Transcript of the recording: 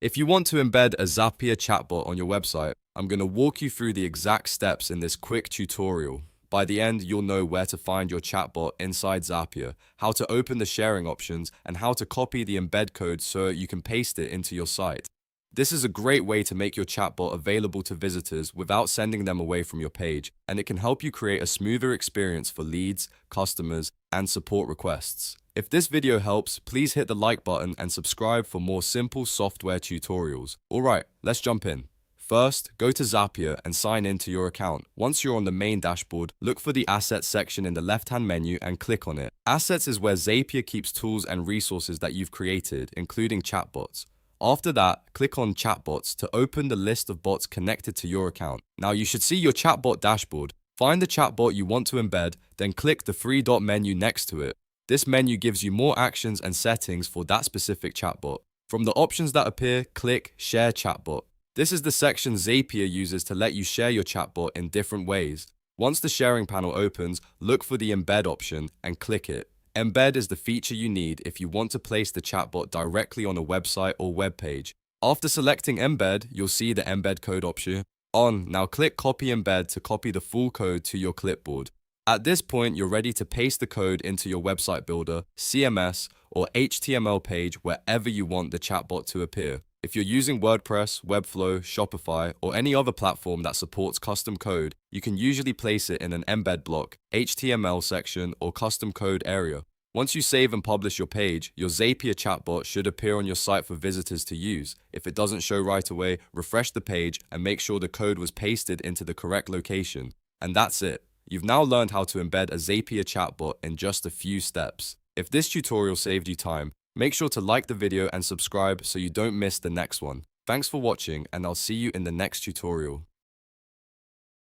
If you want to embed a Zapier chatbot on your website, I'm going to walk you through the exact steps in this quick tutorial. By the end, you'll know where to find your chatbot inside Zapier, how to open the sharing options, and how to copy the embed code so you can paste it into your site. This is a great way to make your chatbot available to visitors without sending them away from your page, and it can help you create a smoother experience for leads, customers, and support requests. If this video helps, please hit the like button and subscribe for more simple software tutorials. Alright, let's jump in. First, go to Zapier and sign in to your account. Once you're on the main dashboard, look for the Assets section in the left-hand menu and click on it. Assets is where Zapier keeps tools and resources that you've created, including chatbots. After that, click on Chatbots to open the list of bots connected to your account. Now you should see your chatbot dashboard. Find the chatbot you want to embed, then click the three-dot menu next to it. This menu gives you more actions and settings for that specific chatbot. From the options that appear, click Share Chatbot. This is the section Zapier uses to let you share your chatbot in different ways. Once the sharing panel opens, look for the Embed option and click it. Embed is the feature you need if you want to place the chatbot directly on a website or web page. After selecting Embed, you'll see the Embed code option. Now click Copy Embed to copy the full code to your clipboard. At this point, you're ready to paste the code into your website builder, CMS, or HTML page wherever you want the chatbot to appear. If you're using WordPress, Webflow, Shopify, or any other platform that supports custom code, you can usually place it in an embed block, HTML section, or custom code area. Once you save and publish your page, your Zapier chatbot should appear on your site for visitors to use. If it doesn't show right away, refresh the page and make sure the code was pasted into the correct location. And that's it. You've now learned how to embed a Zapier chatbot in just a few steps. If this tutorial saved you time, make sure to like the video and subscribe so you don't miss the next one. Thanks for watching, and I'll see you in the next tutorial.